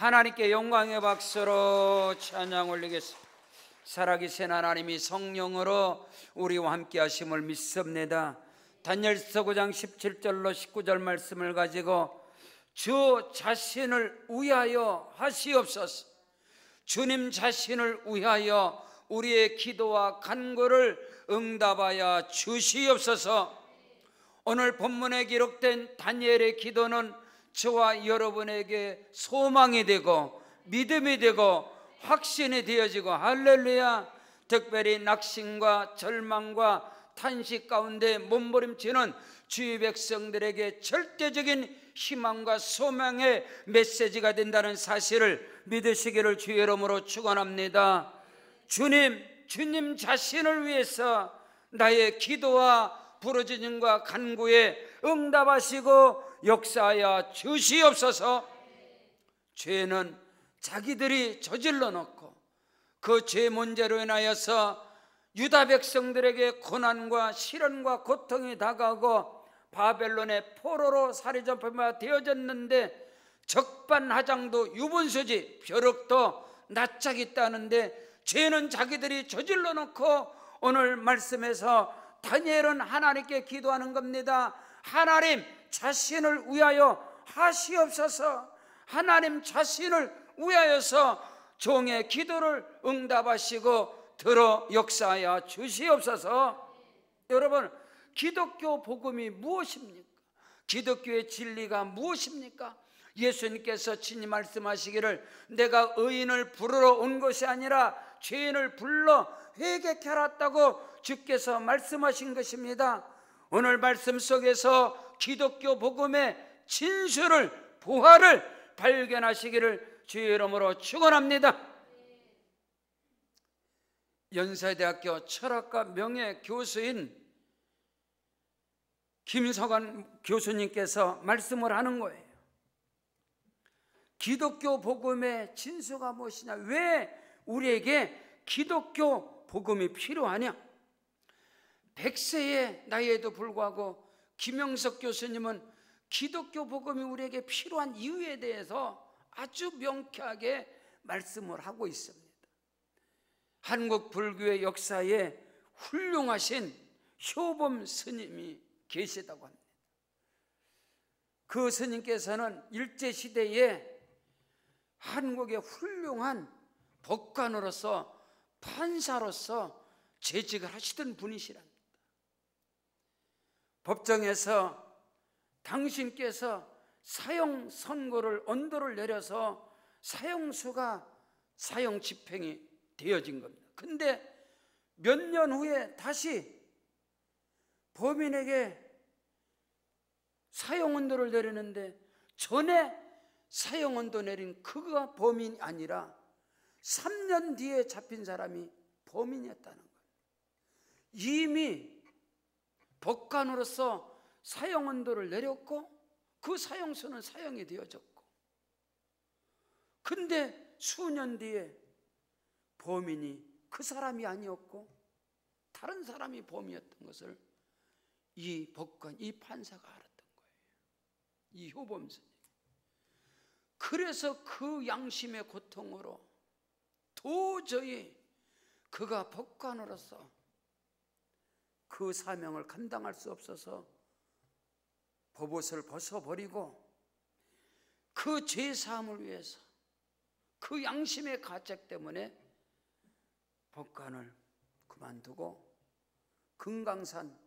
하나님께 영광의 박수로 찬양 올리겠습니다. 살아계신 하나님이 성령으로 우리와 함께 하심을 믿습니다. 다니엘서 9장 17절로 19절 말씀을 가지고 주 자신을 위하여 하시옵소서. 주님 자신을 위하여 우리의 기도와 간구를 응답하여 주시옵소서. 오늘 본문에 기록된 다니엘의 기도는 저와 여러분에게 소망이 되고 믿음이 되고 확신이 되어지고, 할렐루야, 특별히 낙심과 절망과 탄식 가운데 몸부림치는 주의 백성들에게 절대적인 희망과 소망의 메시지가 된다는 사실을 믿으시기를 주의 이름으로 축원합니다. 주님 자신을 위해서 나의 기도와 부르짖음과 간구에 응답하시고 역사하여 주시옵소서. 죄는 자기들이 저질러 놓고 그 죄 문제로 인하여서 유다 백성들에게 고난과 시련과 고통이 다가오고 바벨론의 포로로 사로잡혀 되어졌는데, 적반하장도 유분수지 벼룩도 낯짝이 따는데 죄는 자기들이 저질러 놓고, 오늘 말씀에서 다니엘은 하나님께 기도하는 겁니다. 하나님 자신을 위하여 하시옵소서. 하나님 자신을 위하여서 종의 기도를 응답하시고 들어 역사하여 주시옵소서. 여러분, 기독교 복음이 무엇입니까? 기독교의 진리가 무엇입니까? 예수님께서 친히 말씀하시기를 내가 의인을 부르러 온 것이 아니라 죄인을 불러 회개케 하였다고 주께서 말씀하신 것입니다. 오늘 말씀 속에서 기독교 복음의 진수를, 부활을 발견하시기를 주의 이름으로 축원합니다. 연세대학교 철학과 명예교수인 김석환 교수님께서 말씀을 하는 거예요. 기독교 복음의 진수가 무엇이냐? 왜 우리에게 기독교 복음이 필요하냐? 100세의 나이에도 불구하고 김영석 교수님은 기독교 복음이 우리에게 필요한 이유에 대해서 아주 명쾌하게 말씀을 하고 있습니다. 한국 불교의 역사에 훌륭하신 효범 스님이 계시다고 합니다. 그 스님께서는 일제시대에 한국의 훌륭한 법관으로서, 판사로서 재직을 하시던 분이시랍니다. 법정에서 당신께서 사형 선고를, 언도를 내려서 사형수가 사형 집행이 되어진 겁니다. 근데 몇 년 후에 다시 범인에게 사형 언도를 내리는데, 전에 사형 언도 내린 그가 범인이 아니라 3년 뒤에 잡힌 사람이 범인이었다는 거예요. 이미 법관으로서 사형 언도를 내렸고 그 사형수는 사형이 되어졌고, 근데 수년 뒤에 범인이 그 사람이 아니었고 다른 사람이 범인이었던 것을 이 법관, 이 판사가 알았던 거예요. 이 효범 스님. 그래서 그 양심의 고통으로 도저히 그가 법관으로서 그 사명을 감당할 수 없어서 법옷을 벗어버리고 그 죄사함을 위해서, 그 양심의 가책 때문에 법관을 그만두고 금강산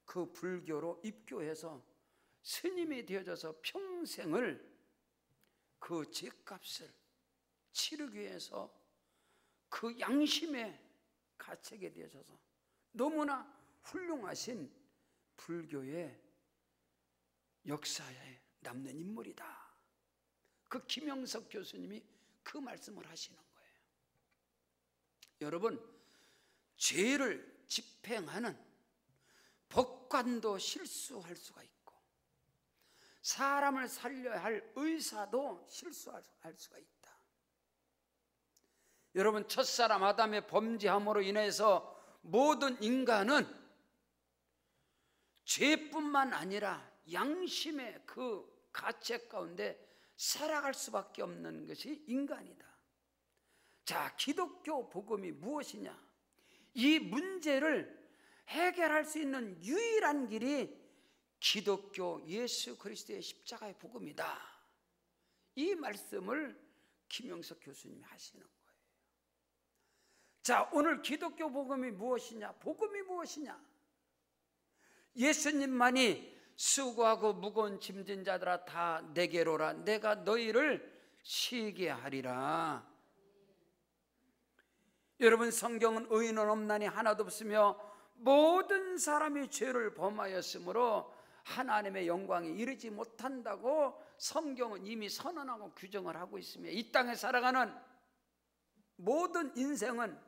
그 불교로 입교해서 스님이 되어져서 평생을 그 죄값을 치르기 위해서 그 양심의 가책에 되어져서 너무나 훌륭하신 불교의 역사에 남는 인물이다. 그 김영석 교수님이 그 말씀을 하시는 거예요. 여러분, 죄를 집행하는 법관도 실수할 수가 있고, 사람을 살려야 할 의사도 실수할 수가 있다. 여러분, 첫사람 아담의 범죄함으로 인해서 모든 인간은 죄뿐만 아니라 양심의 그 가책 가운데 살아갈 수밖에 없는 것이 인간이다. 자, 기독교 복음이 무엇이냐? 이 문제를 해결할 수 있는 유일한 길이 기독교 예수 그리스도의 십자가의 복음이다. 이 말씀을 김영석 교수님이 하시는 거예요. 자, 오늘 기독교 복음이 무엇이냐? 복음이 무엇이냐? 예수님만이 수고하고 무거운 짐진 자들아 다 내게로 오라, 내가 너희를 쉬게 하리라. 여러분, 성경은 의인은 없나니 하나도 없으며 모든 사람이 죄를 범하였으므로 하나님의 영광에 이르지 못한다고 성경은 이미 선언하고 규정을 하고 있으며, 이 땅에 살아가는 모든 인생은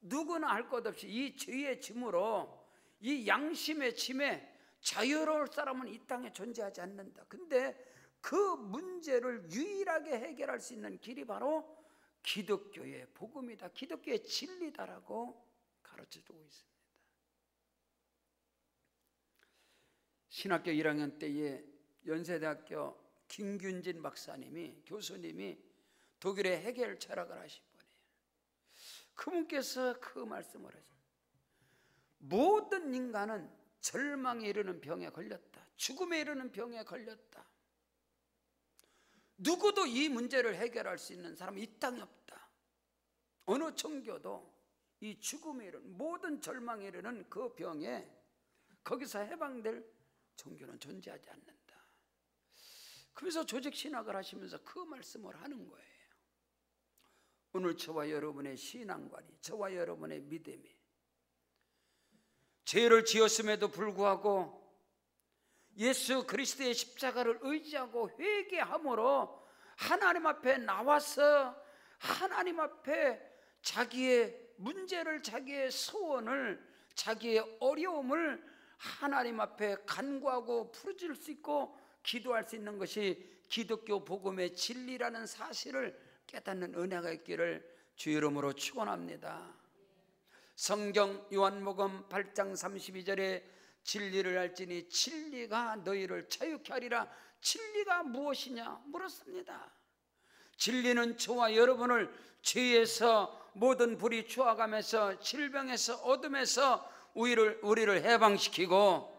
누구나 할 것 없이 이 죄의 짐으로, 이 양심의 짐에 자유로울 사람은 이 땅에 존재하지 않는다. 근데 그 문제를 유일하게 해결할 수 있는 길이 바로 기독교의 복음이다, 기독교의 진리다라고 가르쳐주고 있습니다. 신학교 1학년 때에 연세대학교 김균진 박사님이, 교수님이 독일의 해겔 철학을 하신 분이에요. 그분께서 그 말씀을 하십니다. 모든 인간은 절망에 이르는 병에 걸렸다, 죽음에 이르는 병에 걸렸다. 누구도 이 문제를 해결할 수 있는 사람은 이 땅에 없다. 어느 종교도 이 죽음에 이르는, 모든 절망에 이르는 그 병에, 거기서 해방될 종교는 존재하지 않는다. 그래서 조직신학을 하시면서 그 말씀을 하는 거예요. 오늘 저와 여러분의 신앙관이, 저와 여러분의 믿음이, 죄를 지었음에도 불구하고 예수 그리스도의 십자가를 의지하고 회개함으로 하나님 앞에 나와서 하나님 앞에 자기의 문제를, 자기의 소원을, 자기의 어려움을 하나님 앞에 간구하고 부르짖을 수 있고 기도할 수 있는 것이 기독교 복음의 진리라는 사실을 깨닫는 은혜가 있기를 주 이름으로 축원합니다. 성경 요한복음 8장 32절에 진리를 알지니 진리가 너희를 자유케 하리라. 진리가 무엇이냐 물었습니다. 진리는 저와 여러분을 죄에서, 모든 불이 추악함에서, 질병에서, 어둠에서 우리를 해방시키고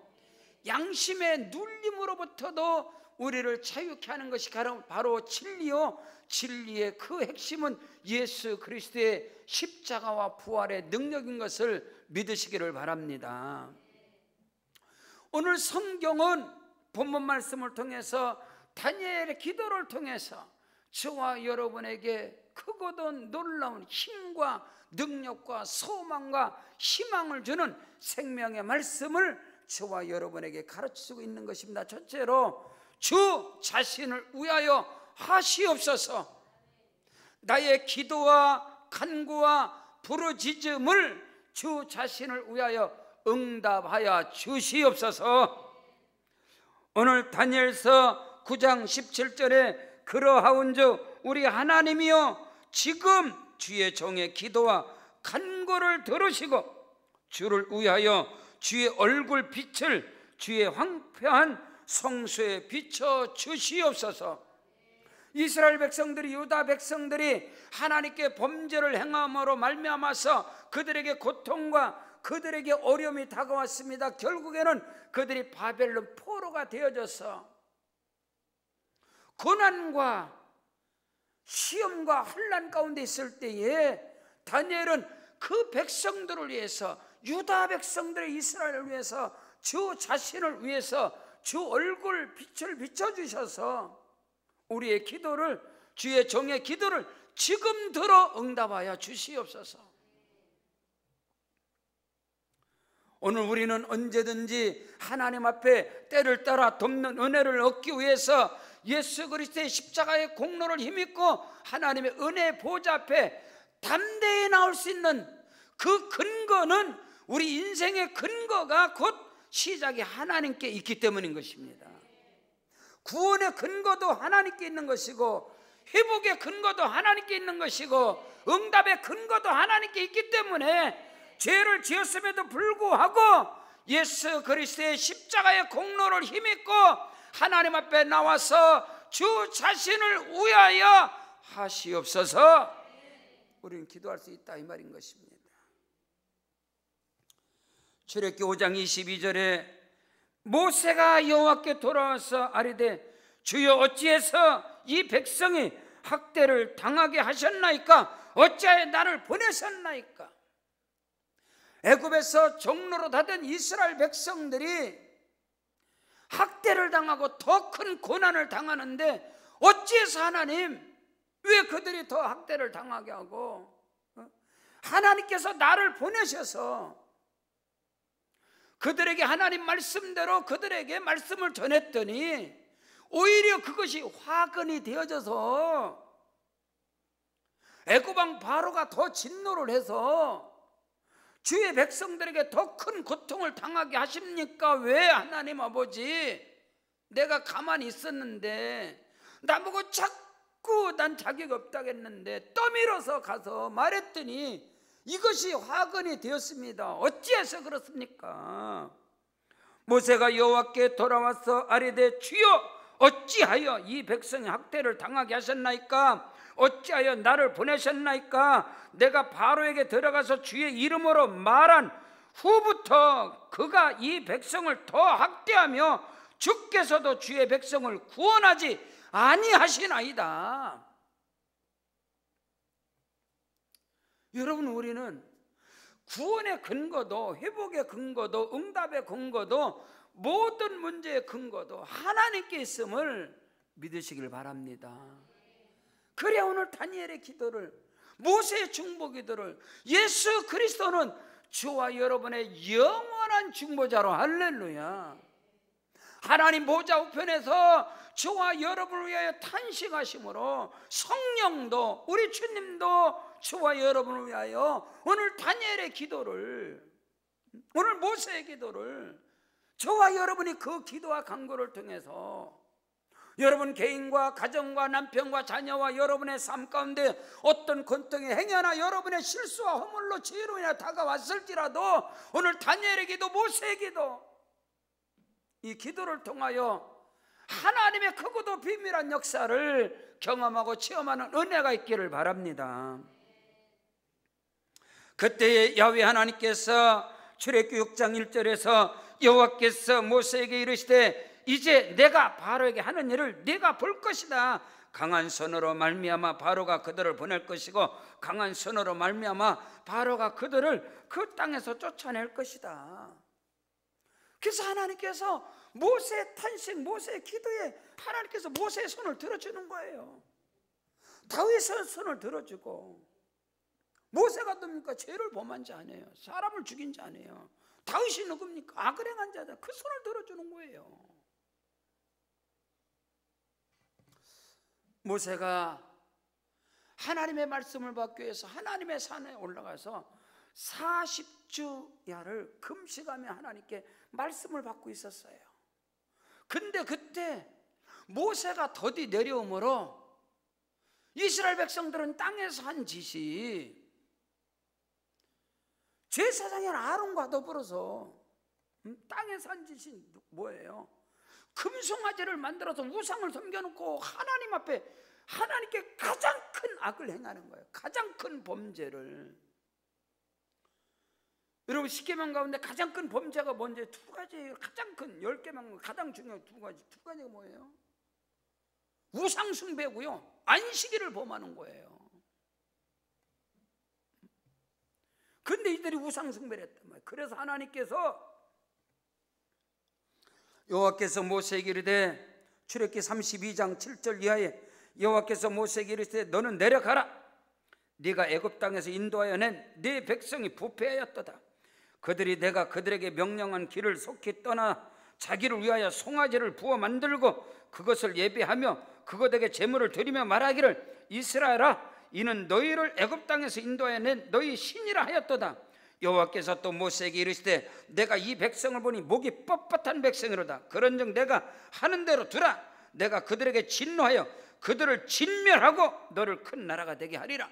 양심의 눌림으로부터도 우리를 자유케 하는 것이 바로 진리요, 진리의 그 핵심은 예수 그리스도의 십자가와 부활의 능력인 것을 믿으시기를 바랍니다. 오늘 성경은 본문 말씀을 통해서, 다니엘의 기도를 통해서 저와 여러분에게 크고도 놀라운 힘과 능력과 소망과 희망을 주는 생명의 말씀을 저와 여러분에게 가르치고 있는 것입니다. 첫째로, 주 자신을 위하여 하시옵소서. 나의 기도와 간구와 부르짖음을 주 자신을 위하여 응답하여 주시옵소서. 오늘 다니엘서 9장 17절에 그러하온즉 우리 하나님이여 지금 주의 종의 기도와 간구를 들으시고 주를 위하여 주의 얼굴 빛을 주의 황폐한 성소에 비춰 주시옵소서. 이스라엘 백성들이, 유다 백성들이 하나님께 범죄를 행함으로 말미암아서 그들에게 고통과 그들에게 어려움이 다가왔습니다. 결국에는 그들이 바벨론 포로가 되어져서 고난과 시험과 환난 가운데 있을 때에 다니엘은 그 백성들을 위해서, 유다 백성들의 이스라엘을 위해서, 주 자신을 위해서 주 얼굴 빛을 비춰주셔서 우리의 기도를, 주의 종의 기도를 지금 들어 응답하여 주시옵소서. 오늘 우리는 언제든지 하나님 앞에 때를 따라 돕는 은혜를 얻기 위해서 예수 그리스도의 십자가의 공로를 힘입고 하나님의 은혜의 보좌 앞에 담대히 나올 수 있는 그 근거는, 우리 인생의 근거가 곧 시작이 하나님께 있기 때문인 것입니다. 구원의 근거도 하나님께 있는 것이고, 회복의 근거도 하나님께 있는 것이고, 응답의 근거도 하나님께 있기 때문에 죄를 지었음에도 불구하고 예수 그리스도의 십자가의 공로를 힘입고 하나님 앞에 나와서 주 자신을 위하여 하시옵소서. 우리는 기도할 수 있다 이 말인 것입니다. 출애굽기 5장 22절에 모세가 여호와께 돌아와서 아뢰되 주여 어찌해서 이 백성이 학대를 당하게 하셨나이까? 어찌하여 나를 보내셨나이까? 애굽에서 종로로 다던 이스라엘 백성들이 학대를 당하고 더 큰 고난을 당하는데 어찌해서 하나님 왜 그들이 더 학대를 당하게 하고 하나님께서 나를 보내셔서 그들에게 하나님 말씀대로 그들에게 말씀을 전했더니 오히려 그것이 화근이 되어져서 애굽왕 바로가 더 진노를 해서 주의 백성들에게 더 큰 고통을 당하게 하십니까? 왜 하나님 아버지 내가 가만히 있었는데 나보고 자꾸 난 자격 없다겠는데 떠밀어서 가서 말했더니 이것이 화근이 되었습니다. 어찌해서 그렇습니까? 모세가 여호와께 돌아와서 아뢰되 주여 어찌하여 이 백성이 학대를 당하게 하셨나이까? 어찌하여 나를 보내셨나이까? 내가 바로에게 들어가서 주의 이름으로 말한 후부터 그가 이 백성을 더 학대하며 주께서도 주의 백성을 구원하지 아니하시나이다. 여러분, 우리는 구원의 근거도 회복의 근거도 응답의 근거도 모든 문제의 근거도 하나님께 있음을 믿으시길 바랍니다. 그래야 오늘 다니엘의 기도를, 모세의 중보 기도를, 예수 그리스도는 주와 여러분의 영원한 중보자로, 할렐루야, 하나님 보좌 우편에서 주와 여러분을 위하여 탄식하심으로 성령도 우리 주님도 주와 여러분을 위하여 오늘 다니엘의 기도를, 오늘 모세의 기도를, 저와 여러분이 그 기도와 간구를 통해서 여러분 개인과 가정과 남편과 자녀와 여러분의 삶 가운데 어떤 고통이 행여나 여러분의 실수와 허물로 죄로 인해 다가왔을지라도 오늘 다니엘의 기도, 모세의 기도, 이 기도를 통하여 하나님의 크고도 비밀한 역사를 경험하고 체험하는 은혜가 있기를 바랍니다. 그때에 야훼 하나님께서 출애굽기 6장 1절에서 여호와께서 모세에게 이르시되 이제 내가 바로에게 하는 일을 네가 볼 것이다. 강한 손으로 말미암아 바로가 그들을 보낼 것이고 강한 손으로 말미암아 바로가 그들을 그 땅에서 쫓아낼 것이다. 그래서 하나님께서 모세의 탄식, 모세의 기도에 하나님께서 모세의 손을 들어주는 거예요. 다윗의 손을 들어주고, 모세가 누굽니까? 죄를 범한 자 아니에요. 사람을 죽인 자 아니에요. 다윗이 누굽니까? 악을 행한 자다. 그 손을 들어주는 거예요. 모세가 하나님의 말씀을 받기 위해서 하나님의 산에 올라가서 40주야를 금식하며 하나님께 말씀을 받고 있었어요. 근데 그때 모세가 더디 내려오므로 이스라엘 백성들은 땅에서 한 짓이, 제사장인 아론과 더불어서 땅에서 한 짓이 뭐예요? 금송아지를 만들어서 우상을 섬겨놓고 하나님 앞에, 하나님께 가장 큰 악을 행하는 거예요. 가장 큰 범죄를. 여러분, 10계명 가운데 가장 큰 범죄가 뭔지 두 가지예요. 가장 큰 10계명 가장 중요한 두 가지가 뭐예요? 우상 숭배고요, 안식일을 범하는 거예요. 근데 이들이 우상 숭배를 했단 말이에요. 그래서 하나님께서 여호와께서 모세에게 이르되, 출애굽기 32장 7절 이하에 여호와께서 모세에게 이르시되 너는 내려가라. 네가 애굽 땅에서 인도하여 낸 네 백성이 부패하였도다. 그들이 내가 그들에게 명령한 길을 속히 떠나 자기를 위하여 송아지를 부어 만들고 그것을 예배하며 그것에게 제물을 드리며 말하기를 이스라엘아, 이는 너희를 애굽 땅에서 인도하여 낸 너희 신이라 하였도다. 여호와께서 또 모세에게 이르시되 내가 이 백성을 보니 목이 뻣뻣한 백성이로다. 그런즉 내가 하는 대로 두라. 내가 그들에게 진노하여 그들을 진멸하고 너를 큰 나라가 되게 하리라.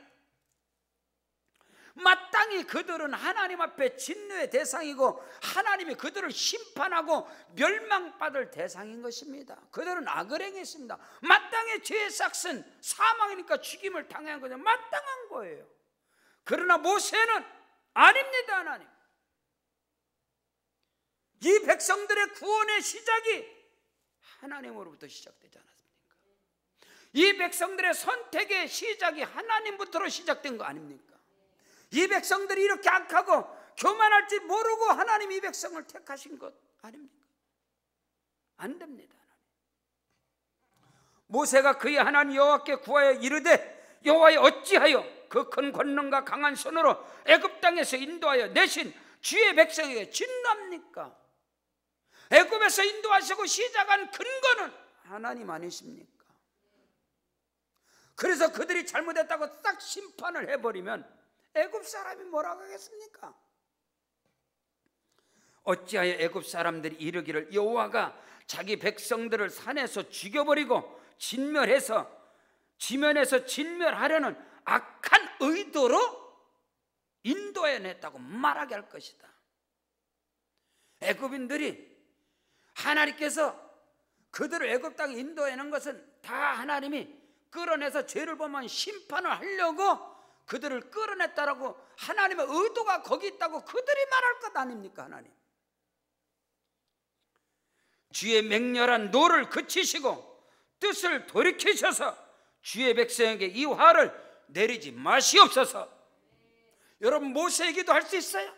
마땅히 그들은 하나님 앞에 진노의 대상이고 하나님이 그들을 심판하고 멸망받을 대상인 것입니다. 그들은 악을 행했습니다. 마땅히 죄의 삭은 사망이니까 죽임을 당한 거죠. 마땅한 거예요. 그러나 모세는 아닙니다. 하나님, 이 백성들의 구원의 시작이 하나님으로부터 시작되지 않았습니까? 이 백성들의 선택의 시작이 하나님부터로 시작된 거 아닙니까? 이 백성들이 이렇게 악하고 교만할 줄 모르고 하나님이 이 백성을 택하신 것 아닙니까? 안 됩니다. 모세가 그의 하나님 여호와께 구하여 이르되 여호와여 어찌하여 그 큰 권능과 강한 손으로 애굽 땅에서 인도하여 내신 주의 백성에게 진노합니까? 애굽에서 인도하시고 시작한 근거는 하나님 아니십니까? 그래서 그들이 잘못했다고 싹 심판을 해버리면 애굽 사람이 뭐라고 하겠습니까? 어찌하여 애굽 사람들이 이르기를 여호와가 자기 백성들을 산에서 죽여버리고 지면에서 진멸하려는 악한 의도로 인도해냈다고 말하게 할 것이다. 애굽인들이 하나님께서 그들을 애굽 땅에 인도해낸 것은 다 하나님이 끌어내서 죄를 보면 심판을 하려고 그들을 끌어냈다라고 하나님의 의도가 거기 있다고 그들이 말할 것 아닙니까? 하나님, 주의 맹렬한 노를 그치시고 뜻을 돌이키셔서 주의 백성에게 이 화를 내리지 마시옵소서. 여러분, 모세의 기도 할 수 있어요?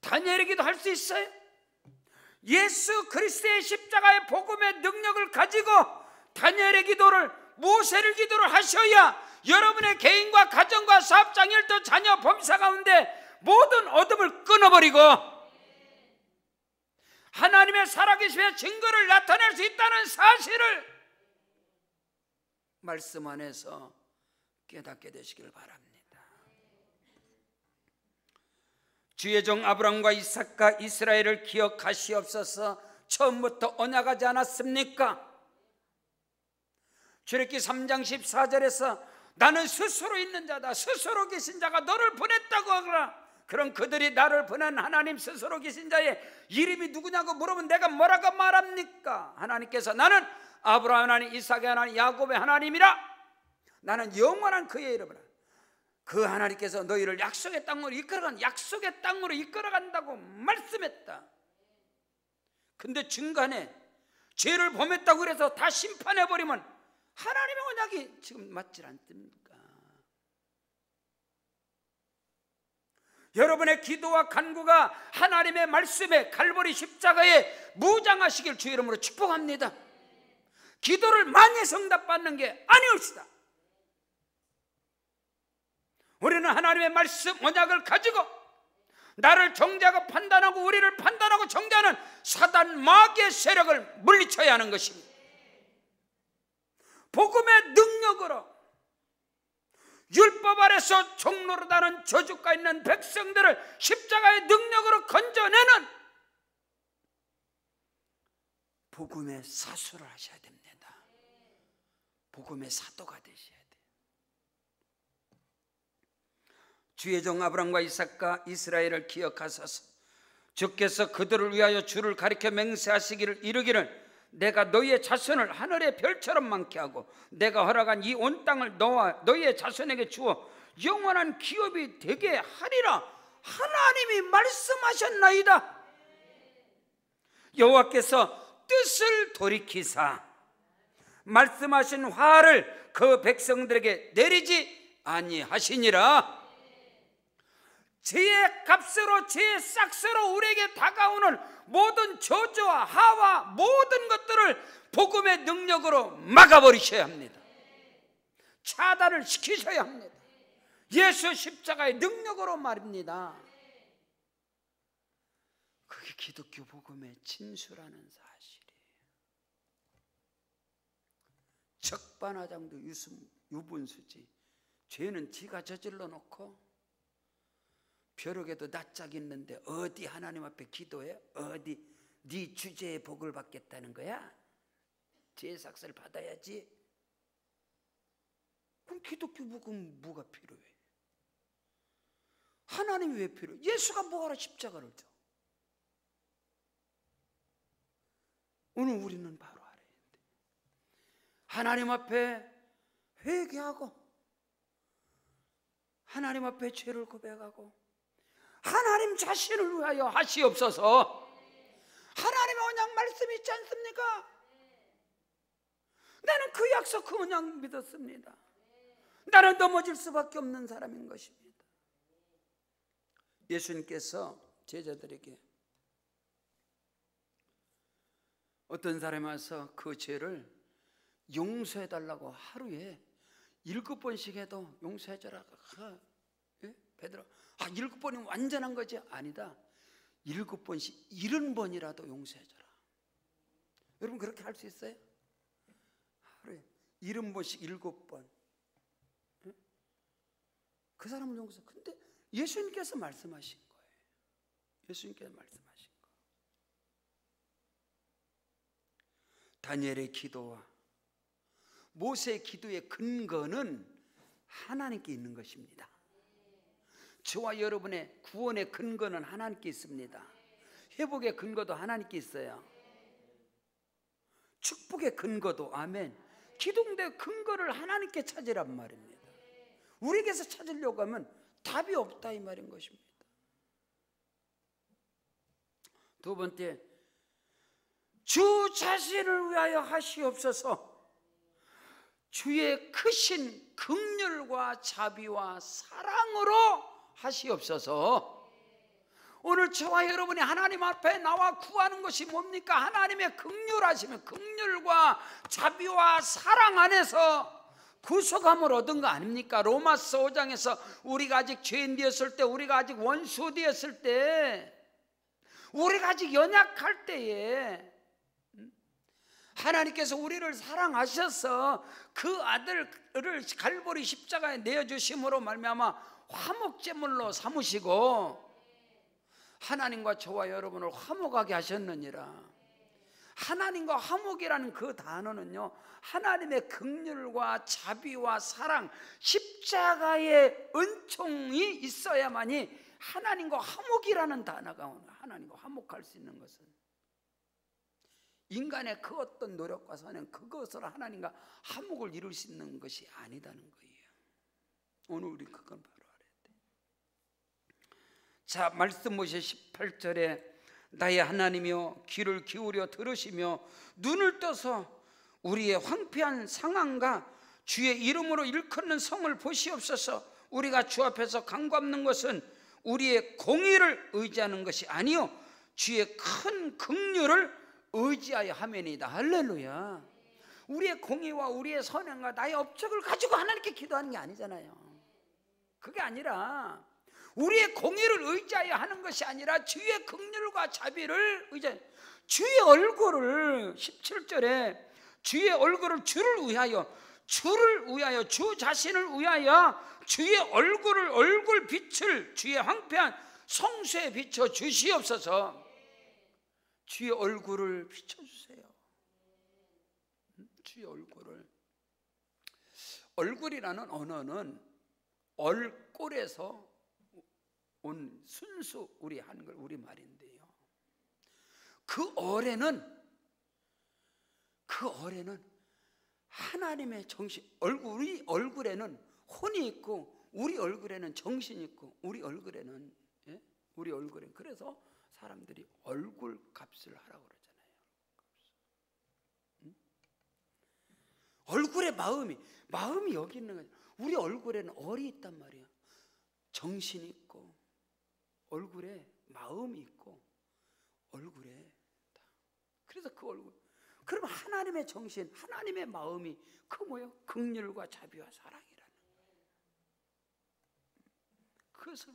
다니엘의 기도 할 수 있어요? 예수 그리스도의 십자가의 복음의 능력을 가지고 다니엘의 기도를, 모세를 기도를 하셔야 여러분의 개인과 가정과 사업장, 일도, 자녀, 범사 가운데 모든 어둠을 끊어버리고 하나님의 살아계심의 증거를 나타낼 수 있다는 사실을 말씀 안에서 깨닫게 되시길 바랍니다. 주의 종 아브라함과 이삭과 이스라엘을 기억하시옵소서. 처음부터 언약하지 않았습니까? 출애굽기 3장 14절에서 나는 스스로 있는 자다, 스스로 계신 자가 너를 보냈다고 하거라. 그럼 그들이 나를 보낸 하나님 스스로 계신 자의 이름이 누구냐고 물으면 내가 뭐라고 말합니까? 하나님께서 나는 아브라함 하나님, 이삭의 하나님, 야곱의 하나님이라. 나는 영원한 그의 이름이라. 그 하나님께서 너희를 약속의 땅으로 이끌어간다고 말씀했다. 근데 중간에 죄를 범했다고 그래서 다 심판해버리면 하나님의 언약이 지금 맞질 않습니까? 여러분의 기도와 간구가 하나님의 말씀에 갈보리 십자가에 무장하시길 주 이름으로 축복합니다. 기도를 많이 응답받는 게 아니옵시다. 우리는 하나님의 말씀 언약을 가지고 나를 정죄하고 판단하고 우리를 판단하고 정죄하는 사단 마귀의 세력을 물리쳐야 하는 것입니다. 복음의 능력으로 율법 아래서 종노릇하는 저주가 있는 백성들을 십자가의 능력으로 건져내는 복음의 사수를 하셔야 됩니다. 복음의 사도가 되셔야 돼요. 주의 종 아브라함과 이삭과 이스라엘을 기억하소서. 주께서 그들을 위하여 주를 가리켜 맹세하시기를 이르기를 내가 너희의 자손을 하늘의 별처럼 많게 하고 내가 허락한 이 온 땅을 너와 너희의 자손에게 주어 영원한 기업이 되게 하리라. 하나님이 말씀하셨나이다. 여호와께서 뜻을 돌이키사 말씀하신 화를 그 백성들에게 내리지 아니하시니라. 죄의 값으로 죄의 싹스로 우리에게 다가오는 모든 저주와 하와 모든 것들을 복음의 능력으로 막아버리셔야 합니다. 차단을 시키셔야 합니다. 예수 십자가의 능력으로 말입니다. 그게 기독교 복음의 진수라는 사실이에요. 적반하장도 유분수지. 죄는 지가 저질러 놓고 벼룩에도 낯짝 있는데 어디 하나님 앞에 기도해? 어디 네 주제의 복을 받겠다는 거야? 죄의 삭스를 받아야지. 그럼 기독교 복음 뭐가 필요해? 하나님이 왜 필요해? 예수가 뭐하러 십자가를 져? 오늘 우리는 바로 알아야 돼. 하나님 앞에 회개하고 하나님 앞에 죄를 고백하고 하나님 자신을 위하여 하시옵소서. 하나님의 언약 말씀 있지 않습니까? 나는 그 약속, 그 언약 믿었습니다. 나는 넘어질 수밖에 없는 사람인 것입니다. 예수님께서 제자들에게 어떤 사람이 와서 그 죄를 용서해달라고 하루에 7번씩 해도 용서해줘라. 예? 베드로, 7번이면 완전한 거지? 아니다. 7번씩 70번이라도 용서해줘라. 여러분 그렇게 할 수 있어요? 하루에 70번씩 7번. 예? 그 사람을 용서. 근데 예수님께서 말씀하신 거예요. 예수님께서 말씀하신 거. 다니엘의 기도와 모세의 기도의 근거는 하나님께 있는 것입니다. 저와 여러분의 구원의 근거는 하나님께 있습니다. 회복의 근거도 하나님께 있어요. 축복의 근거도, 아멘, 기도의 근거를 하나님께 찾으란 말입니다. 우리에게서 찾으려고 하면 답이 없다 이 말인 것입니다. 두 번째, 주 자신을 위하여 하시옵소서. 주의 크신 긍휼과 자비와 사랑으로 하시옵소서. 오늘 저와 여러분이 하나님 앞에 나와 구하는 것이 뭡니까? 하나님의 긍휼하시면 긍휼과 자비와 사랑 안에서 구속함을 얻은 거 아닙니까? 로마서 5장에서 우리가 아직 죄인 되었을 때, 우리가 아직 원수 되었을 때, 우리가 아직 연약할 때에 하나님께서 우리를 사랑하셔서 그 아들을 갈보리 십자가에 내어주심으로 말미암아 화목제물로 삼으시고 하나님과 저와 여러분을 화목하게 하셨느니라. 하나님과 화목이라는 그 단어는요, 하나님의 긍휼과 자비와 사랑, 십자가의 은총이 있어야만이 하나님과 화목이라는 단어가 오늘 하나님과 화목할 수 있는 것은 인간의 그 어떤 노력과 선행, 그것으로 하나님과 화목을 이룰 수 있는 것이 아니다는 거예요. 오늘 우리 그건 바로 알아야 돼. 자, 말씀 보시죠. 18절에 나의 하나님이여 귀를 기울여 들으시며 눈을 떠서 우리의 황폐한 상황과 주의 이름으로 일컫는 성을 보시옵소서. 우리가 주 앞에서 강구하는 것은 우리의 공의를 의지하는 것이 아니요 주의 큰 긍휼을 의지하여 하면이다. 할렐루야. 우리의 공의와 우리의 선행과 나의 업적을 가지고 하나님께 기도하는 게 아니잖아요. 그게 아니라 우리의 공의를 의지하여 하는 것이 아니라 주의 긍휼과 자비를 의지하여, 주의 얼굴을 17절에 주의 얼굴을 주를 위하여 주 자신을 위하여 주의 얼굴을, 얼굴 빛을 주의 황폐한 성수에 비춰 주시옵소서. 주의 얼굴을 비춰주세요. 주의 얼굴을. 얼굴이라는 언어는 얼꼴에서 온 순수 우리 한글 우리말인데요, 그 얼에는 하나님의 정신, 우리 얼굴에는 혼이 있고 우리 얼굴에는 정신이 있고 우리 얼굴에는 그래서 사람들이 얼굴 값을 하라고 그러잖아요. 얼굴에 마음이 여기 있는 거죠. 우리 얼굴에는 얼이 있단 말이야. 정신이 있고 얼굴에 마음이 있고 얼굴에 다. 그래서 그 얼굴, 그러면 하나님의 정신, 하나님의 마음이 그 뭐예요? 긍휼과 자비와 사랑이라는 거예요. 그것을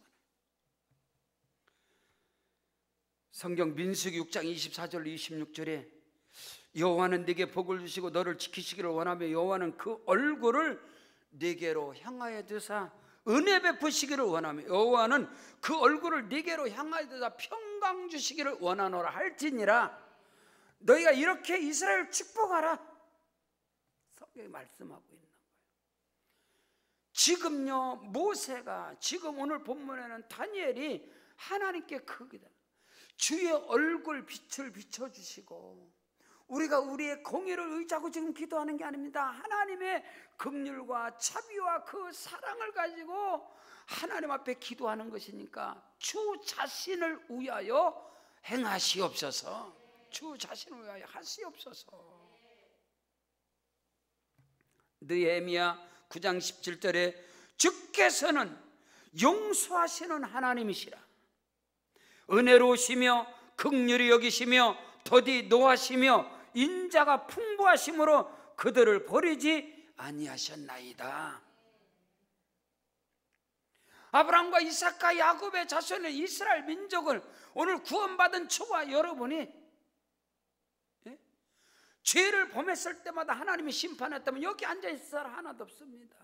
성경 민수기 6장 24절 26절에 여호와는 네게 복을 주시고 너를 지키시기를 원하며 여호와는 그 얼굴을 네게로 향하여 두사 은혜 베푸시기를 원하며 여호와는 그 얼굴을 네게로 향하여 두사 평강 주시기를 원하노라 할지니라. 너희가 이렇게 이스라엘 축복하라. 성경이 말씀하고 있는 거예요. 지금요 모세가, 지금 오늘 본문에는 다니엘이 하나님께 크기다 주의 얼굴 빛을 비춰주시고, 우리가 우리의 공의를 의지하고 지금 기도하는 게 아닙니다. 하나님의 긍휼과 자비와 그 사랑을 가지고 하나님 앞에 기도하는 것이니까 주 자신을 위하여 행하시옵소서. 주 자신을 위하여 하시옵소서. 느헤미야 9장 17절에 주께서는 용서하시는 하나님이시라. 은혜로우시며 긍휼히 여기시며 더디 노하시며 인자가 풍부하심으로 그들을 버리지 아니하셨나이다. 아브라함과 이삭과 야곱의 자손의 이스라엘 민족을 오늘 구원받은 저와 여러분이 죄를 범했을 때마다 하나님이 심판했다면 여기 앉아있을 사람 하나도 없습니다.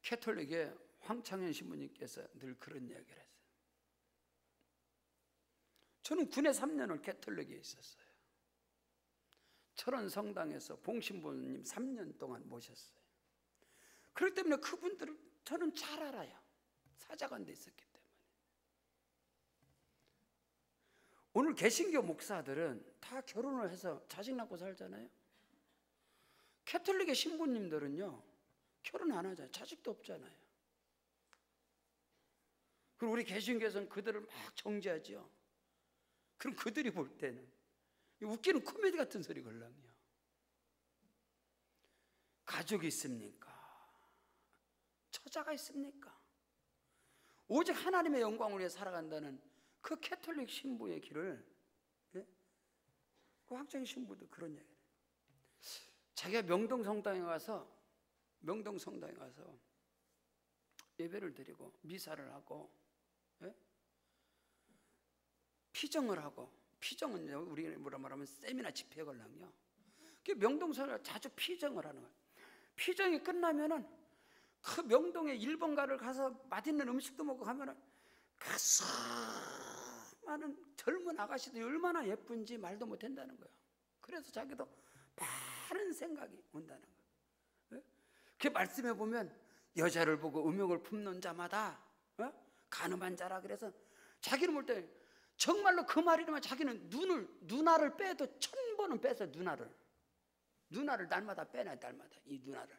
캐톨릭의 황창현 신부님께서 늘 그런 이야기를 했어요. 저는 군에 3년을 캐톨릭에 있었어요. 철원 성당에서 봉신부님 3년 동안 모셨어요. 그렇기 때문에 그분들을 저는 잘 알아요. 사자관대 있었기 때문에. 오늘 개신교 목사들은 다 결혼을 해서 자식 낳고 살잖아요. 캐톨릭의 신부님들은요 결혼 안 하잖아요. 자식도 없잖아요. 그리고 우리 개신교에서는 그들을 막 정죄하죠. 그럼 그들이 볼 때는 웃기는 코미디 같은 소리 걸랑요. 가족이 있습니까? 처자가 있습니까? 오직 하나님의 영광을 위해 살아간다는 그 캐톨릭 신부의 길을, 그 황창희 신부도 그런 얘기를 해요. 자기가 명동 성당에 가서 예배를 드리고 미사를 하고 피정을 하고, 피정은 우리 뭐라 말하면 세미나 집회 걸랑요. 그 명동성을 자주 피정을 하는 거예요. 피정이 끝나면은 그 명동에 일본가를 가서 맛있는 음식도 먹고 가면은 그 수많은 젊은 아가씨들이 얼마나 예쁜지 말도 못한다는 거예요. 그래서 자기도 많은 생각이 온다는 거예요. 그 말씀해 보면 여자를 보고 음욕을 품는 자마다 간음한 자라. 그래서 자기는 볼 때 정말로 그 말이라면 자기는 누나를 빼도 1000번은 빼서 누나를 날마다 빼놔. 날마다 이 누나를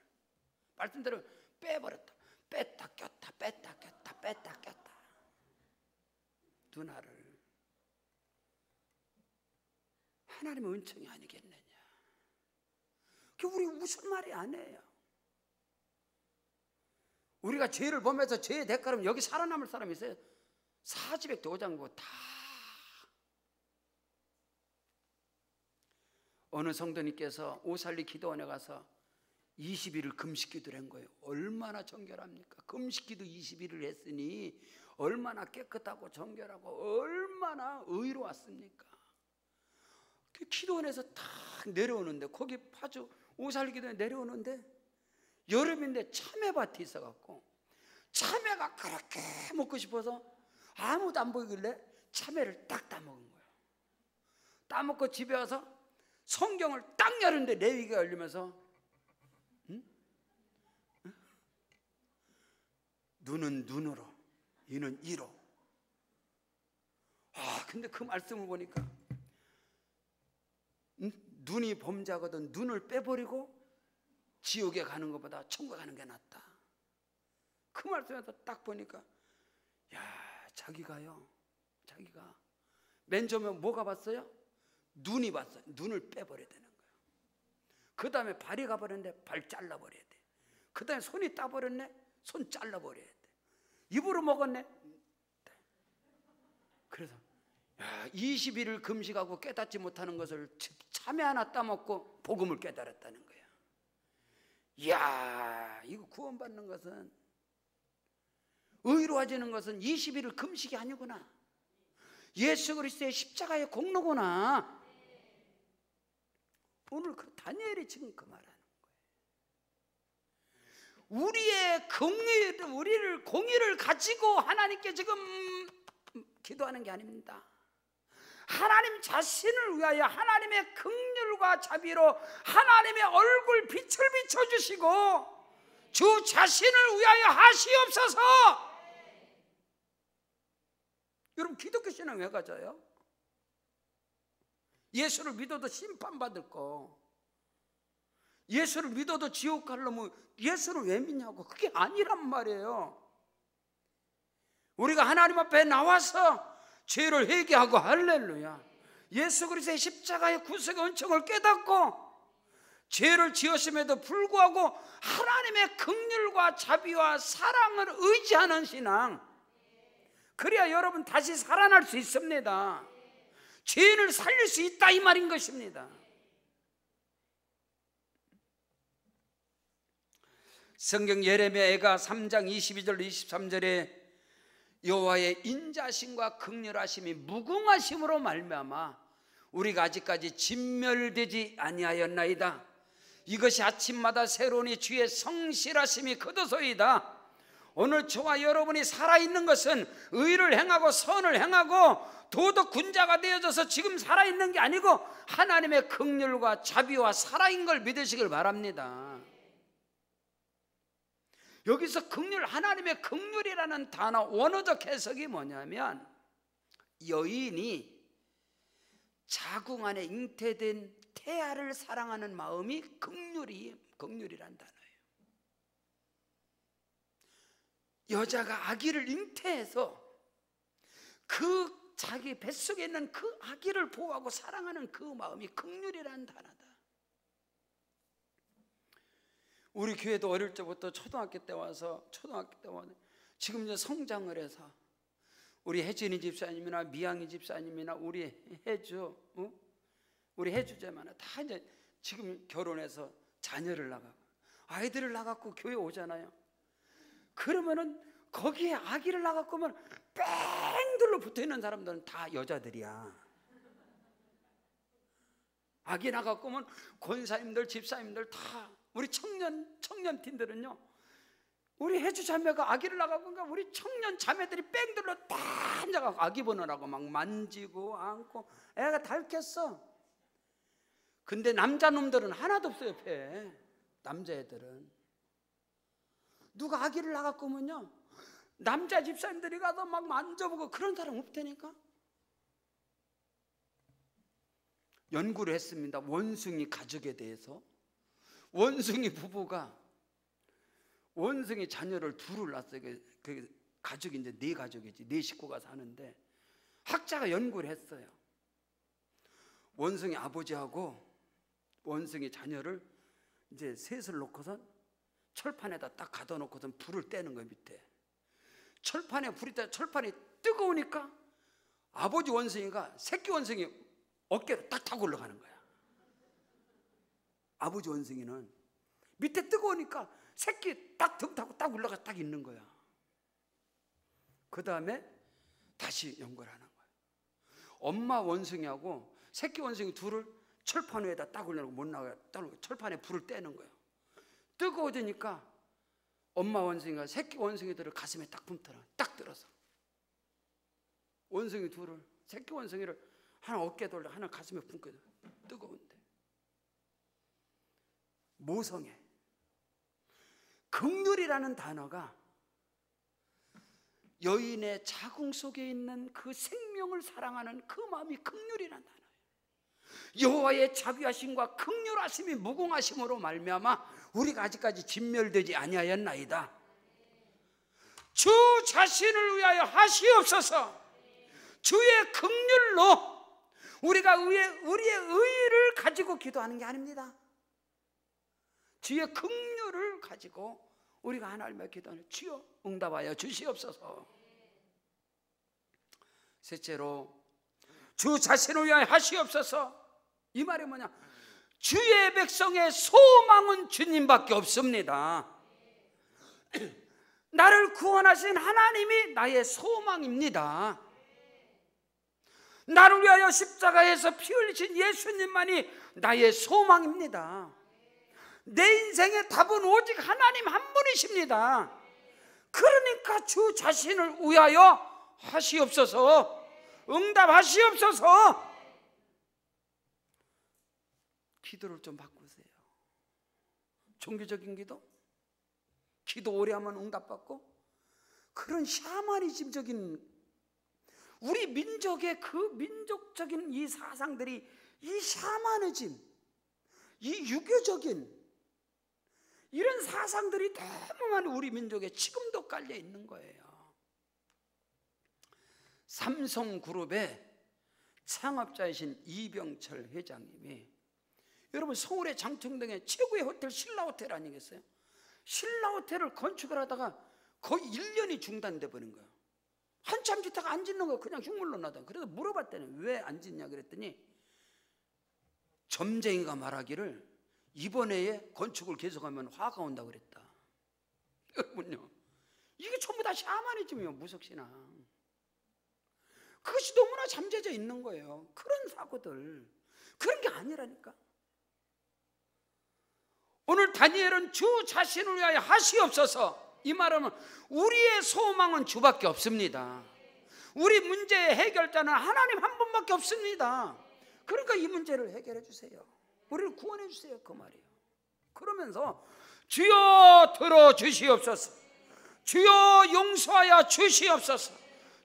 말씀대로 빼버렸다. 뺐다 꼈다 누나를. 하나님의 은총이 아니겠느냐. 그게 우리 무슨 말이 아니에요. 우리가 죄를 범해서 죄의 대가로 여기 살아남을 사람이 있어요. 사지백 도장고 다. 어느 성도님께서 오살리 기도원에 가서 20일을 금식기도를 한 거예요. 얼마나 정결합니까? 금식기도 20일을 했으니 얼마나 깨끗하고 정결하고 얼마나 의로웠습니까? 그 기도원에서 탁 내려오는데, 거기 파주 오살리 기도원에 내려오는데 여름인데 참외밭이 있어갖고 참외가 그렇게 먹고 싶어서 아무도 안 보이길래 참외를 딱 따먹은 거예요. 따먹고 집에 와서 성경을 딱 열었는데 레위기가 열리면서 눈은 눈으로, 이는 이로. 근데 그 말씀을 보니까 눈이 범죄하거든 눈을 빼버리고 지옥에 가는 것보다 천국에 가는 게 낫다. 그 말씀에서 딱 보니까 자기가 맨 처음에 뭐가 봤어요? 눈이 봤어요. 눈을 빼버려야 되는 거예요. 그 다음에 발이 가버렸는데 발 잘라버려야 돼. 그 다음에 손이 따버렸네. 손 잘라버려야 돼. 입으로 먹었네. 그래서 20일을 금식하고 깨닫지 못하는 것을 참외 하나 따먹고 복음을 깨달았다는 거예요. 이야, 이거 구원받는 것은, 의로워지는 것은 20일을 금식이 아니구나. 예수 그리스도의 십자가의 공로구나. 오늘 그 다니엘이 지금 그 말하는 거예요. 우리를 공의를 가지고 하나님께 지금 기도하는 게 아닙니다. 하나님 자신을 위하여 하나님의 긍휼과 자비로 하나님의 얼굴 빛을 비춰주시고 주 자신을 위하여 하시옵소서. 여러분, 기독교 신앙 왜 가져요? 예수를 믿어도 심판받을 거, 예수를 믿어도 지옥 가려면 예수를 왜 믿냐고. 그게 아니란 말이에요. 우리가 하나님 앞에 나와서 죄를 회개하고 할렐루야, 예수 그리스도의 십자가의 구속의 은총을 깨닫고 죄를 지었음에도 불구하고 하나님의 긍휼과 자비와 사랑을 의지하는 신앙, 그래야 여러분 다시 살아날 수 있습니다. 죄인을 살릴 수 있다, 이 말인 것입니다. 성경 예레미야가 3장 22절 23절에 여호와의 인자심과 긍휼하심이 무궁하심으로 말미암아 우리가 아직까지 진멸되지 아니하였나이다. 이것이 아침마다 새로우니 주의 성실하심이 거두소이다. 오늘 저와 여러분이 살아있는 것은 의를 행하고 선을 행하고 도덕 군자가 되어져서 지금 살아있는 게 아니고 하나님의 긍휼과 자비와 사랑인 걸 믿으시길 바랍니다. 여기서 긍휼, 하나님의 긍휼이라는 단어 원어적 해석이 뭐냐면 여인이 자궁 안에 잉태된 태아를 사랑하는 마음이 긍휼이란 단어예요. 여자가 아기를 잉태해서 그 자기 뱃속에 있는 그 아기를 보호하고 사랑하는 그 마음이 긍휼이란 단어다. 우리 교회도 어릴 때부터 초등학교 때 와서 지금 이제 성장을 해서 우리 혜진이 집사님이나 미양이 집사님이나 우리 해주제만 다 이제 지금 결혼해서 자녀를 낳고 아이들을 낳고 교회 오잖아요. 그러면은 거기에 아기를 낳고 오면 뺑들로 붙어있는 사람들은 다 여자들이야. 아기 낳고 오면 권사님들, 집사님들 다, 우리 청년팀들은요, 우리 해주 자매가 아기를 낳고 오니까 우리 청년 자매들이 뺑들로 다 앉아가고 아기 보느라고 막 만지고 안고 애가 닳겠어. 근데 남자놈들은 하나도 없어. 옆에 남자애들은 누가 아기를 낳고 오면요, 남자 집사님들이 가서 막 만져보고 그런 사람 없다니까. 연구를 했습니다. 원숭이 가족에 대해서. 원숭이 부부가 원숭이 자녀를 둘을 낳았어요. 그 가족이 이제 네 가족이지, 네 식구가 사는데 학자가 연구를 했어요. 원숭이 아버지하고 원숭이 자녀를 이제 셋을 놓고선 철판에다 딱 가둬놓고선 불을 떼는 거예요. 밑에 철판에 불이 떼, 철판이 뜨거우니까 아버지 원숭이가 새끼 원숭이 어깨로 딱 타고 올라가는 거야. 아버지 원숭이는 밑에 뜨거우니까 새끼 딱 등 타고 딱 올라가 딱 있는 거야. 그 다음에 다시 연결하는 거야. 엄마 원숭이하고 새끼 원숭이 둘을 철판 위에다 딱 올려놓고 못 나가요. 철판에 불을 떼는 거예요. 뜨거워지니까 엄마 원숭이가 새끼 원숭이들을 가슴에 딱 품더라. 딱 들어서 원숭이 둘을, 새끼 원숭이를 하나 어깨에 돌려 하나 가슴에 품고, 뜨거운데 모성애. 긍휼이라는 단어가 여인의 자궁 속에 있는 그 생명을 사랑하는 그 마음이 긍휼이라는 단어예요. 여호와의 자비하심과 긍휼하심이 무궁하심으로 말미암아 우리가 아직까지 진멸되지 아니하였나이다. 주 자신을 위하여 하시옵소서. 주의 긍휼로 우리가 우리의 의의를 가지고 기도하는 게 아닙니다. 주의 긍휼을 가지고 우리가 하나님의 기도하는, 주여 응답하여 주시옵소서. 셋째로 주 자신을 위하여 하시옵소서. 이 말이 뭐냐? 주의 백성의 소망은 주님밖에 없습니다. 나를 구원하신 하나님이 나의 소망입니다. 나를 위하여 십자가에서 피 흘리신 예수님만이 나의 소망입니다. 내 인생의 답은 오직 하나님 한 분이십니다. 그러니까 주 자신을 위하여 하시옵소서. 응답하시옵소서. 기도를 좀 바꾸세요. 종교적인 기도 오래 하면 응답받고, 그런 샤머니즘적인 우리 민족의 그 민족적인 이 사상들이, 이 샤머니즘, 이 유교적인 이런 사상들이 너무 많이 우리 민족에 지금도 깔려 있는 거예요. 삼성그룹의 창업자이신 이병철 회장님이, 여러분 서울의 장청동에 최고의 호텔 신라호텔 아니겠어요? 신라호텔을 건축을 하다가 거의 1년이 중단돼 버린 거예요. 한참 짓다가 안 짓는 거 그냥 흉물로 놔둬. 그래서 물어봤더니 왜 안 짓냐 그랬더니, 점쟁이가 말하기를 이번 해에 건축을 계속하면 화가 온다고 그랬다. 여러분요, 이게 전부 다 샤머니즘이에요. 무속신앙. 그것이 너무나 잠재져 있는 거예요. 그런 사고들, 그런 게 아니라니까. 오늘 다니엘은 주 자신을 위하여 하시옵소서, 이 말하면 우리의 소망은 주밖에 없습니다. 우리 문제의 해결자는 하나님 한 분밖에 없습니다. 그러니까 이 문제를 해결해 주세요. 우리를 구원해 주세요, 그 말이에요. 그러면서 주여 들어 주시옵소서, 주여 용서하여 주시옵소서,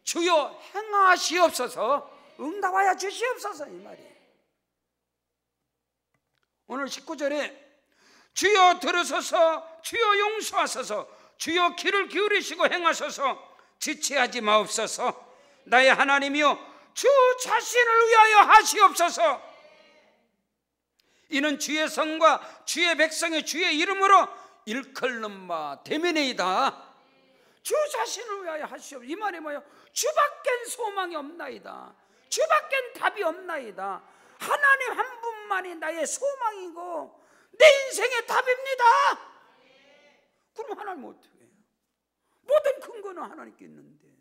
주여 행하시옵소서, 응답하여 주시옵소서, 이 말이에요. 오늘 19절에 주여 들으소서, 주여 용서하소서, 주여 귀를 기울이시고 행하소서, 지체하지 마옵소서. 나의 하나님이여 주 자신을 위하여 하시옵소서. 이는 주의 성과 주의 백성의 주의 이름으로 일컬는 바 되매니이다. 주 자신을 위하여 하시옵소서. 이 말이 뭐예요? 주밖엔 소망이 없나이다. 주밖엔 답이 없나이다. 하나님 한 분만이 나의 소망이고 내 인생의 답입니다. 그럼 하나님 어떻게 해요? 모든 근거는 하나님께 있는데.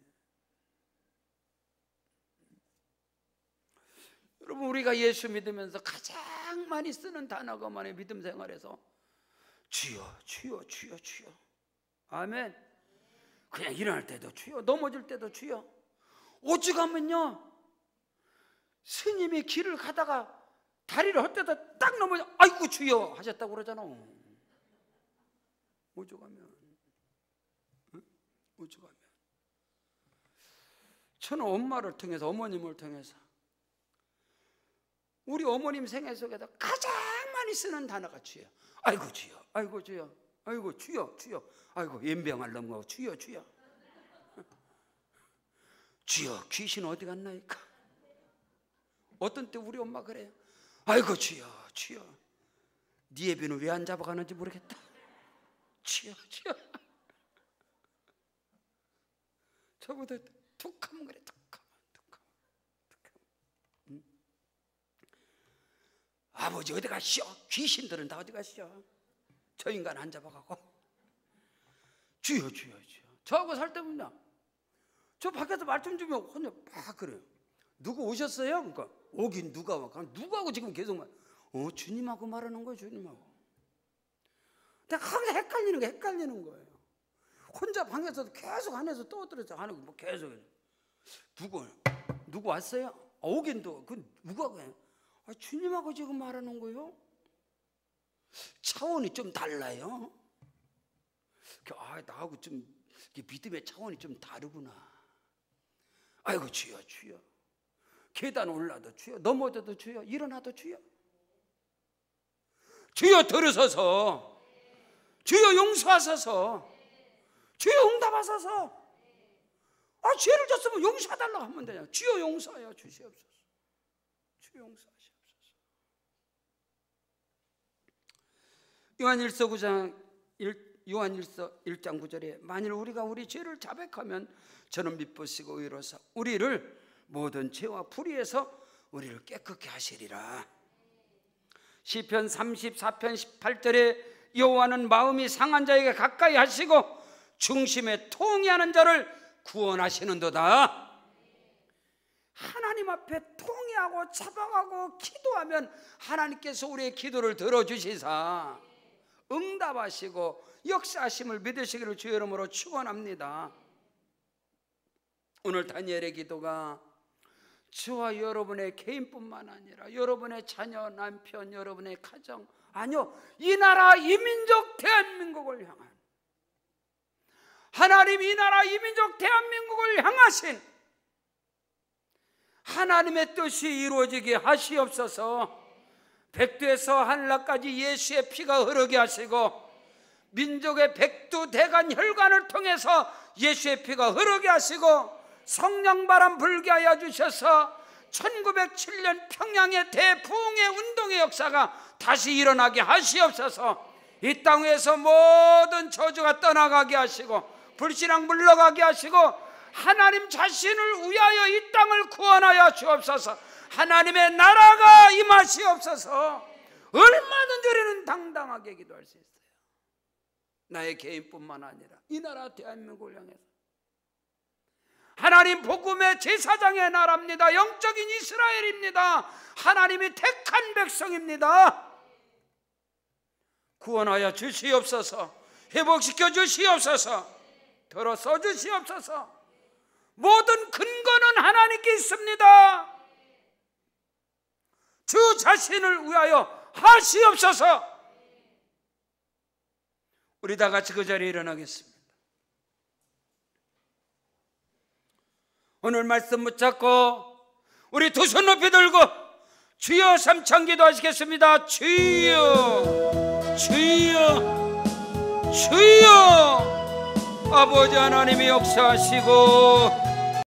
여러분, 우리가 예수 믿으면서 가장 많이 쓰는 단어가 뭐냐? 믿음 생활에서 주여 주여 주여 주여. 아멘. 그냥 일어날 때도 주여, 넘어질 때도 주여. 오죽하면요, 스님이 길을 가다가 다리를 헛되다 딱 넘어져, 아이고 주여 하셨다고 그러잖아. 오죽하면, 응? 오죽하면. 저는 엄마를 통해서, 어머님을 통해서 우리 어머님 생애 속에서 가장 많이 쓰는 단어가 주여. 아이고 주여, 아이고 주여, 아이고 주여 주여, 아이고 연병할 놈고 주여 주여. 주여 귀신 어디 갔나이까. 어떤 때 우리 엄마 그래요. 아이고 주여 주여, 네 애비는 왜 안 잡아가는지 모르겠다. 주여 주여. 저보다 툭하면 그래. 응? 아버지 어디 가시오? 귀신들은 다 어디 가시오? 저 인간 안 잡아가고. 주여 주여 주여. 저하고 살 때면요, 저 밖에서 말 좀 주면 혼자 막 그래요. 누구 오셨어요? 그러니까 오긴 누가 와? 누구하고 지금 계속 말, 주님하고 말하는 거예요, 주님하고. 내가 항상 헷갈리는 거예요. 혼자 방에서도 계속 안에서 떠들어서 하는 거, 뭐 계속. 누구 왔어요? 오긴 그 누구하고 해요? 주님하고 지금 말하는 거예요? 차원이 좀 달라요. 나하고 좀 믿음의 차원이 좀 다르구나. 아이고 주여 주여. 계단 올라도 주여, 넘어져도 주여, 일어나도 주여. 주여 들으소서, 주여 용서하소서, 주여 응답하소서. 죄를 졌으면 용서해달라고 하면 되냐. 주여 용서하여 주시옵소서, 주여 용서하시옵소서. 요한일서 1장 9절에 만일 우리가 우리 죄를 자백하면 저는 미쁘시고 의로서 우리를 모든 죄와 불의에서 우리를 깨끗게 하시리라. 시편 34편 18절에 여호와는 마음이 상한 자에게 가까이 하시고 중심에 통회하는 자를 구원하시는도다. 하나님 앞에 통회하고 잡아가고 기도하면 하나님께서 우리의 기도를 들어주시사 응답하시고 역사하심을 믿으시기를 주의 이름으로 축원합니다. 오늘 다니엘의 기도가 저와 여러분의 개인뿐만 아니라 여러분의 자녀, 남편, 여러분의 가정, 아니요, 이 나라 이 민족 대한민국을 향한 하나님, 이 나라 이 민족 대한민국을 향하신 하나님의 뜻이 이루어지게 하시옵소서. 백두에서 하늘나라까지 예수의 피가 흐르게 하시고 민족의 백두대간 혈관을 통해서 예수의 피가 흐르게 하시고 성령바람 불게 하여 주셔서 1907년 평양의 대부흥의 운동의 역사가 다시 일어나게 하시옵소서. 이 땅 위에서 모든 저주가 떠나가게 하시고 불신앙 물러가게 하시고 하나님 자신을 위하여 이 땅을 구원하여 주옵소서. 하나님의 나라가 임하시옵소서. 얼마든지 우리는 당당하게 기도할 수 있어요. 나의 개인뿐만 아니라 이 나라 대한민국을 향해서 하나님 복음의 제사장의 나라입니다. 영적인 이스라엘입니다. 하나님이 택한 백성입니다. 구원하여 주시옵소서. 회복시켜 주시옵소서. 들어 써 주시옵소서. 모든 근거는 하나님께 있습니다. 주 자신을 위하여 하시옵소서. 우리 다 같이 그 자리에 일어나겠습니다. 오늘 말씀 붙잡고 우리 두 손 높이 들고 주여 삼창 기도하시겠습니다. 주여, 주여, 주여. 아버지 하나님이 역사하시고